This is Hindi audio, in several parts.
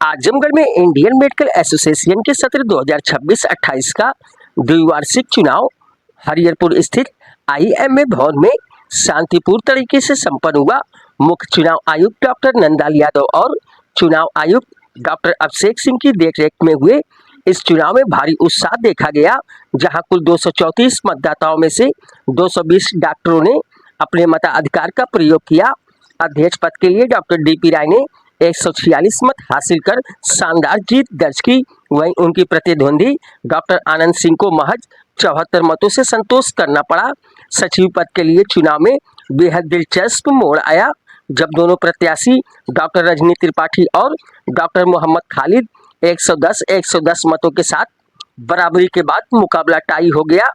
आजमगढ़ में इंडियन मेडिकल एसोसिएशन के सत्र 2026-28 का द्विवार्षिक चुनाव हरिहरपुर स्थित आईएमए भवन में शांतिपूर्ण तरीके से संपन्न हुआ। मुख्य चुनाव आयुक्त डॉक्टर नंदलाल यादव और चुनाव आयुक्त डॉक्टर अभिषेक सिंह की देखरेख में हुए इस चुनाव में भारी उत्साह देखा गया, जहां कुल 234 मतदाताओं में से 220 डॉक्टरों ने अपने मताधिकार का प्रयोग किया। अध्यक्ष पद के लिए डॉक्टर डीपी राय ने 146 मत हासिल कर शानदार जीत दर्ज की। वहीं उनकी प्रतिद्वंदी डॉक्टर आनंद सिंह को महज 74 मतों से संतोष करना पड़ा। सचिव पद के लिए चुनाव में बेहद दिलचस्प मोड़ आया, जब दोनों प्रत्याशी डॉक्टर रजनी त्रिपाठी और डॉक्टर मोहम्मद खालिद 110 मतों के साथ बराबरी के बाद मुकाबला टाई हो गया।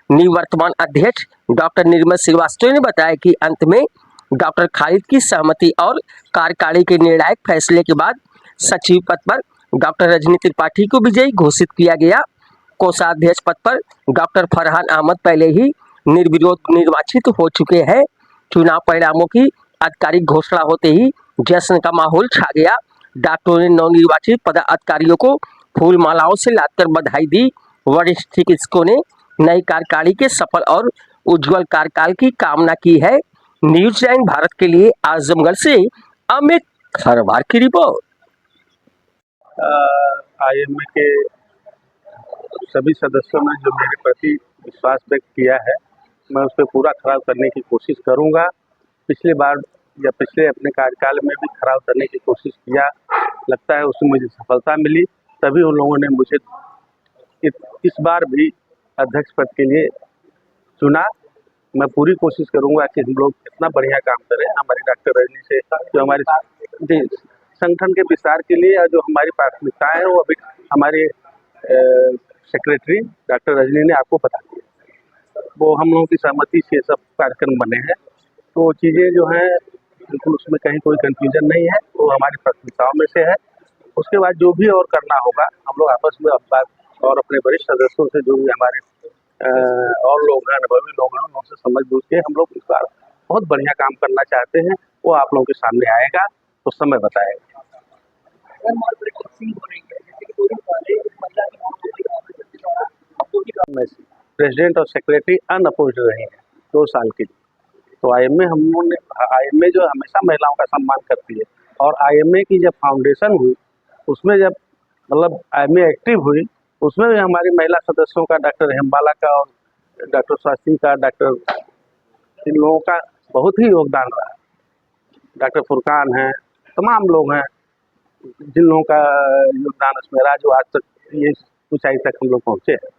निवर्तमान अध्यक्ष डॉक्टर निर्मल श्रीवास्तव ने बताया कि अंत में डॉक्टर खालिद की सहमति और कार्यकारिणी के निर्णायक फैसले के बाद सचिव पद पर डॉक्टर रजनी त्रिपाठी को विजयी घोषित किया गया। कोषाध्यक्ष पद पर डॉक्टर फरहान अहमद पहले ही निर्विरोध निर्वाचित हो चुके हैं। चुनाव परिणामों की आधिकारिक घोषणा होते ही जश्न का माहौल छा गया। डॉक्टरों ने नवनिर्वाचित पदाधिकारियों को फूल मालाओं से लादकर बधाई दी। वरिष्ठ चिकित्सकों ने नई कार्यकारिणी के सफल और उज्जवल कार्यकाल की कामना की है। न्यूज़ 9 भारत के लिए आजमगढ़ से अमित खरवार की रिपोर्ट। आईएमए के सभी सदस्यों ने जो मेरे प्रति विश्वास व्यक्त किया है, मैं उस पर पूरा खरा उतरने की कोशिश करूंगा। पिछली बार या पिछले अपने कार्यकाल में भी खरा उतरने की कोशिश किया, लगता है उसमें मुझे सफलता मिली, तभी उन लोगों ने मुझे इस बार भी अध्यक्ष पद के लिए चुना। मैं पूरी कोशिश करूंगा कि हम लोग इतना बढ़िया काम करें। हमारी डॉक्टर रजनी से जो हमारे संगठन के विस्तार के लिए जो हमारी प्राथमिकताएं हैं, वो अभी हमारे सेक्रेटरी डॉक्टर रजनी ने आपको बता दिया। वो हम लोगों की सहमति से सब कार्यक्रम बने हैं, तो चीज़ें जो हैं बिल्कुल उसमें कहीं कोई कंफ्यूजन नहीं है, वो हमारी प्राथमिकताओं में से है। उसके बाद जो भी और करना होगा हम लोग आपस में बात और अपने वरिष्ठ सदस्यों से जो भी हमारे और लोग हैं, अनुभवी लोग हैं, उनसे समझ बूझ के हम लोग इस बार बहुत बढ़िया काम करना चाहते हैं। वो आप लोगों के सामने आएगा तो समय बताएगा। प्रेसिडेंट और सेक्रेटरी अनअपोज्ड रहे हैं 2 साल के लिए, तो आईएमए जो हमेशा महिलाओं का सम्मान करती है, और आईएमए की जब फाउंडेशन हुई, उसमें जब मतलब आईएमए एक्टिव हुई, उसमें भी हमारी महिला सदस्यों का, डॉक्टर हेमबाला का और डॉक्टर स्वास्थी का, डॉक्टर इन लोगों का बहुत ही योगदान रहा। डॉक्टर फुरकान हैं, तमाम लोग हैं जिन लोगों का योगदान इसमें रहा, जो आज तक ये ऊंचाई तक हम लोग पहुँचे हैं।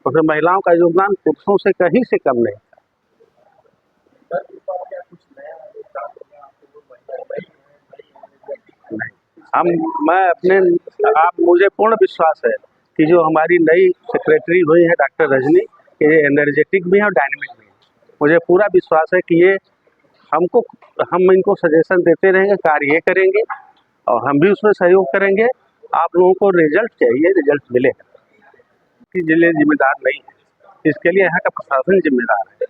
तो फिर महिलाओं का योगदान पुरुषों से कहीं से कम नहीं। मुझे पूर्ण विश्वास है कि जो हमारी नई सेक्रेटरी हुई है डॉक्टर रजनी, ये एनर्जेटिक भी है और डायनेमिक भी है। मुझे पूरा विश्वास है कि ये हम इनको सजेशन देते रहेंगे, कार्य ये करेंगे और हम भी उसमें सहयोग करेंगे। आप लोगों को रिजल्ट चाहिए, रिजल्ट मिलेगा। कि जिले जिम्मेदार नहीं है, इसके लिए यहाँ का प्रशासन जिम्मेदार है।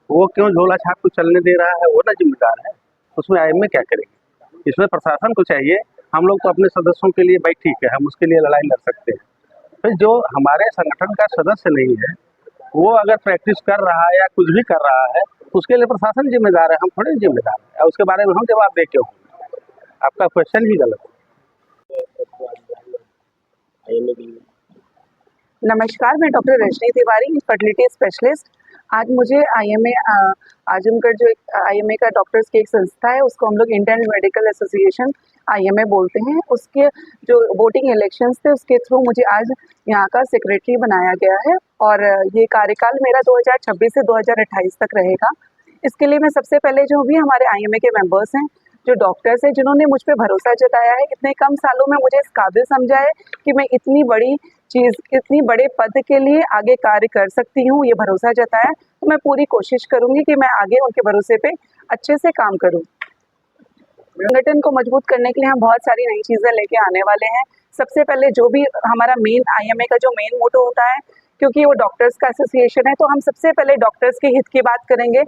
वो क्यों झोला छाप को चलने दे रहा है, वो ना जिम्मेदार है। उसमें आईएमए क्या करेंगे, इसमें प्रशासन को चाहिए। हम लोग तो अपने सदस्यों के लिए भाई ठीक है, हम उसके लिए लड़ाई लड़ सकते हैं, फिर जो हमारे संगठन का सदस्य नहीं है वो अगर प्रैक्टिस कर रहा है या कुछ भी कर रहा है, उसके लिए प्रशासन जिम्मेदार है, हम थोड़े जिम्मेदार है। उसके बारे में हम जवाब दे क्यों? आपका क्वेश्चन ही गलत है। नमस्कार, मैं doctor Rajni Tiwari, fertility specialist. आज मुझे आईएमए आजमगढ़ जो आईएमए का डॉक्टर्स की एक संस्था है, उसको हम लोग इंडियन मेडिकल एसोसिएशन आईएमए बोलते हैं, उसके जो वोटिंग इलेक्शंस थे उसके थ्रू मुझे आज यहाँ का सेक्रेटरी बनाया गया है। और ये कार्यकाल मेरा 2026 से 2028 तक रहेगा। इसके लिए मैं सबसे पहले जो भी हमारे आईएमए के मेंबर्स हैं, जो डॉक्टर्स हैं, जिन्होंने मुझ पे भरोसा जताया है, इतने कम सालों में मुझे इस काबिल समझा है कि मैं इतनी बड़ी चीज़, इतनी बड़े पद के लिए आगे कार्य कर सकती हूँ, ये भरोसा जताया, तो मैं पूरी कोशिश करूँगी कि मैं आगे उनके भरोसे पे अच्छे से काम करूँ। संगठन को मजबूत करने के लिए हम बहुत सारी नई चीज़ें लेके आने वाले हैं। सबसे पहले जो भी हमारा मेन आईएमए का जो मेन मोटो होता है, क्योंकि वो डॉक्टर्स का एसोसिएशन है, तो हम सबसे पहले डॉक्टर्स के हित की बात करेंगे।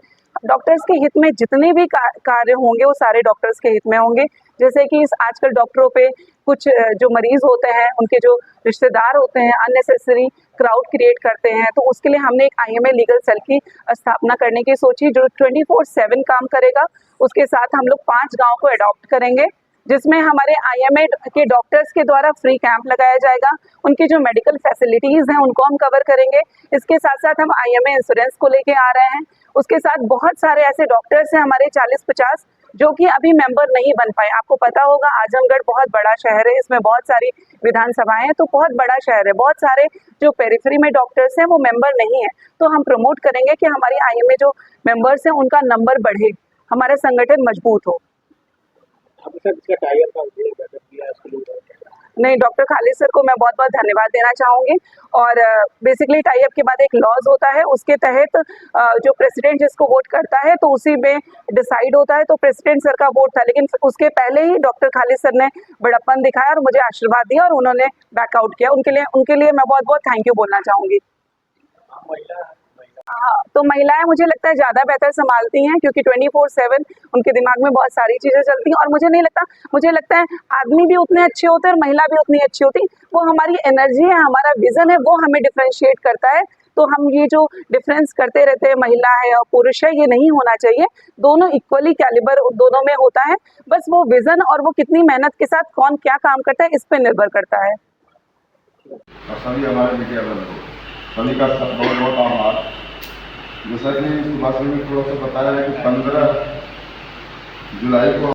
डॉक्टर्स के हित में जितने भी कार्य होंगे वो सारे डॉक्टर्स के हित में होंगे। जैसे कि आजकल डॉक्टरों पे कुछ जो मरीज होते हैं उनके जो रिश्तेदार होते हैं अननेसेसरी क्राउड क्रिएट करते हैं, तो उसके लिए हमने एक IMA लीगल सेल की स्थापना करने की सोची जो 24/7 काम करेगा। उसके साथ हम लोग 5 गाँव को अडॉप्ट करेंगे, जिसमें हमारे IMA के डॉक्टर्स के द्वारा फ्री कैंप लगाया जाएगा। उनकी जो मेडिकल फैसिलिटीज़ हैं उनको हम कवर करेंगे। इसके साथ साथ हम IMA इंश्योरेंस को लेके आ रहे हैं। उसके साथ बहुत सारे ऐसे डॉक्टर्स हैं हमारे 40-50 जो कि अभी मेंबर नहीं बन पाए। आपको पता होगा आजमगढ़ बहुत बड़ा शहर है, इसमें बहुत सारी विधानसभाएं हैं, तो बहुत बड़ा शहर है। बहुत सारे जो पेरिफेरी में डॉक्टर्स हैं वो मेंबर नहीं है, तो हम प्रमोट करेंगे कि हमारी IMA जो मेंबर्स हैं उनका नंबर बढ़े, हमारा संगठन मजबूत हो। नहीं, डॉक्टर खालिद सर को मैं बहुत बहुत धन्यवाद देना चाहूँगी। और बेसिकली टाई अप के बाद एक लॉज होता है, उसके तहत जो प्रेसिडेंट जिसको वोट करता है तो उसी में डिसाइड होता है, तो प्रेसिडेंट सर का वोट था, लेकिन उसके पहले ही डॉक्टर खालिद सर ने बड़प्पन दिखाया और मुझे आशीर्वाद दिया और उन्होंने बैकआउट किया। उनके लिए मैं बहुत बहुत थैंक यू बोलना चाहूँगी। हाँ, तो महिलाएं मुझे लगता है ज़्यादा बेहतर संभालती हैं, क्योंकि 24/7 उनके दिमाग में बहुत सारी चीज़ें चलती हैं। और मुझे लगता है आदमी भी उतने अच्छे होते हैं और महिला भी उतनी अच्छी होती। वो हमारी एनर्जी है, हमारा विजन है, वो हमें डिफ्रेंशिएट करता है। तो हम ये जो डिफरेंस करते रहते हैं महिला है और पुरुष है, ये नहीं होना चाहिए। दोनों इक्वली कैलिबर दोनों में होता है, बस वो विजन और वो कितनी मेहनत के साथ कौन क्या काम करता है इस पर निर्भर करता है। और सभी हमारे मीडिया बंधु सभी का बहुत बहुत आभार। जैसा कि सुभाष जी ने थोड़ा सा बताया है कि 15 जुलाई को